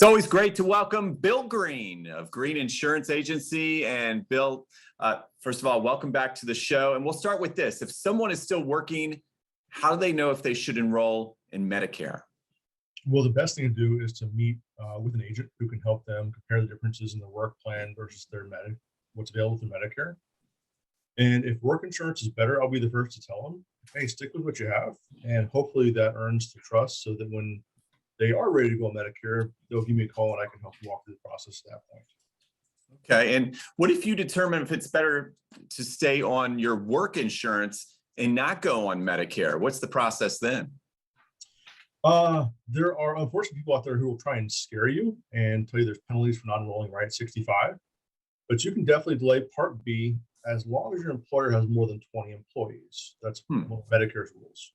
It's always great to welcome Bill Green of Green Insurance Agency. And Bill, first of all, welcome back to the show. And we'll start with this. If someone is still working, how do they know if they should enroll in Medicare? Well, the best thing to do is to meet with an agent who can help them compare the differences in the work plan versus what's available through Medicare. And if work insurance is better, I'll be the first to tell them, hey, stick with what you have. And hopefully that earns the trust so that when they are ready to go on Medicare, they'll give me a call and I can help them walk through the process at that point. Okay. And what if you determine if it's better to stay on your work insurance and not go on Medicare? What's the process then? There are unfortunately people out there who will try and scare you and tell you there's penalties for not enrolling right at 65. But you can definitely delay Part B as long as your employer has more than 20 employees. That's one of Medicare's rules.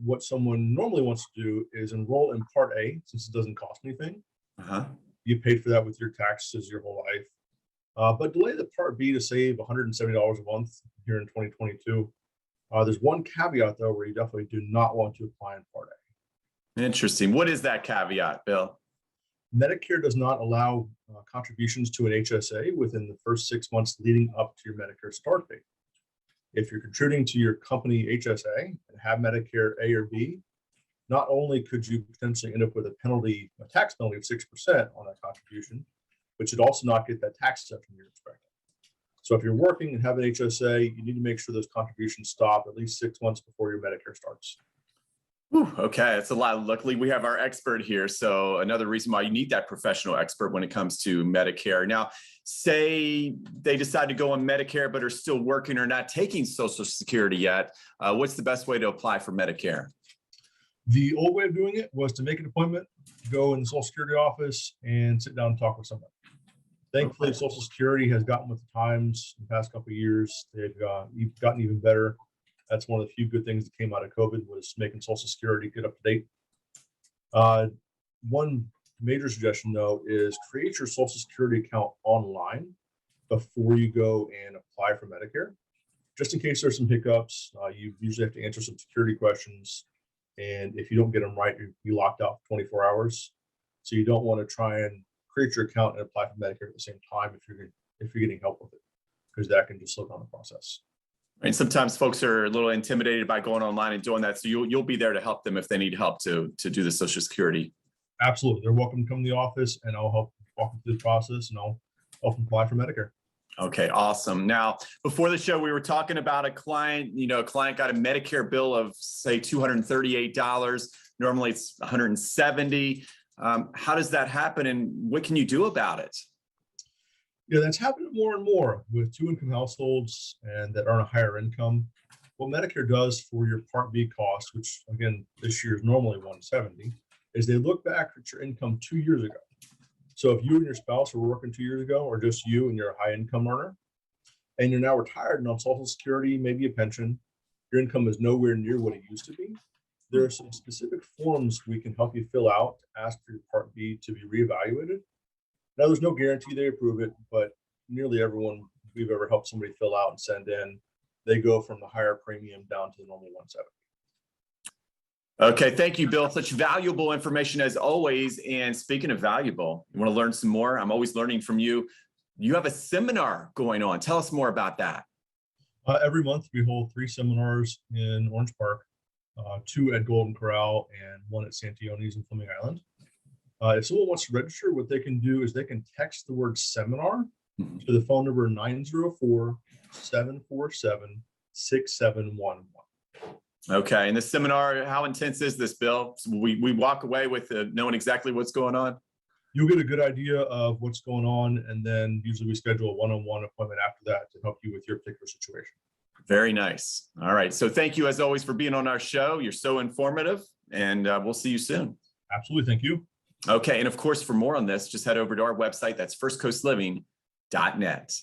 What someone normally wants to do is enroll in Part A, since it doesn't cost anything. You paid for that with your taxes your whole life. But delay the Part B to save $170 a month here in 2022. There's one caveat, though, where you definitely do not want to apply in Part A. Interesting. What is that caveat, Bill? Medicare does not allow contributions to an HSA within the first 6 months leading up to your Medicare start date. If you're contributing to your company HSA and have Medicare A or B, not only could you potentially end up with a tax penalty of 6% on that contribution, but you'd also not get that tax deduction you're expecting. So if you're working and have an HSA, you need to make sure those contributions stop at least 6 months before your Medicare starts. Whew, okay, that's a lot. Luckily, we have our expert here. So another reason why you need that professional expert when it comes to Medicare. Now, say they decide to go on Medicare, but are still working or not taking Social Security yet. What's the best way to apply for Medicare? The old way of doing it was to make an appointment, go in the Social Security office, and sit down and talk with somebody. Thankfully, Social Security has gotten with the times in the past couple of years. They've gotten even better. That's one of the few good things that came out of COVID was making Social Security get up to date. One major suggestion, though, is create your Social Security account online before you go and apply for Medicare. Just in case there's some hiccups, you usually have to answer some security questions. And if you don't get them right, you'll be locked out for 24 hours. So you don't want to try and create your account and apply for Medicare at the same time if you're getting help with it, because that can just slow down the process. And sometimes folks are a little intimidated by going online and doing that. So you'll be there to help them if they need help to do the Social Security. Absolutely. They're welcome to come to the office and I'll help walk them through the process and I'll help them apply for Medicare. Okay, awesome. Now, before the show, we were talking about a client, a client got a Medicare bill of say $238. Normally it's $170. How does that happen and what can you do about it? Yeah, that's happening more and more with two-income households and that earn a higher income. What Medicare does for your Part B costs, which again, this year is normally $170, is they look back at your income 2 years ago. So if you and your spouse were working 2 years ago, or just you and you're a high income earner, and you're now retired and on Social Security, maybe a pension, your income is nowhere near what it used to be, there are some specific forms we can help you fill out to ask for your Part B to be reevaluated. Now, there's no guarantee they approve it, but nearly everyone we've ever helped somebody fill out and send in, they go from the higher premium down to the normal 170. Okay, thank you, Bill. Such valuable information as always. And speaking of valuable, you want to learn some more? I'm always learning from you. You have a seminar going on. Tell us more about that. Every month we hold 3 seminars in Orange Park, 2 at Golden Corral and 1 at Santiones in Fleming Island. If someone wants to register, what they can do is they can text the word seminar to the phone number 904-747-6711. Okay. And the seminar, how intense is this, Bill? So we walk away with knowing exactly what's going on? You'll get a good idea of what's going on. And then usually we schedule a one-on-one appointment after that to help you with your particular situation. Very nice. All right. So thank you as always for being on our show. You're so informative and we'll see you soon. Absolutely. Thank you. Okay. And of course, for more on this, just head over to our website. That's firstcoastliving.net.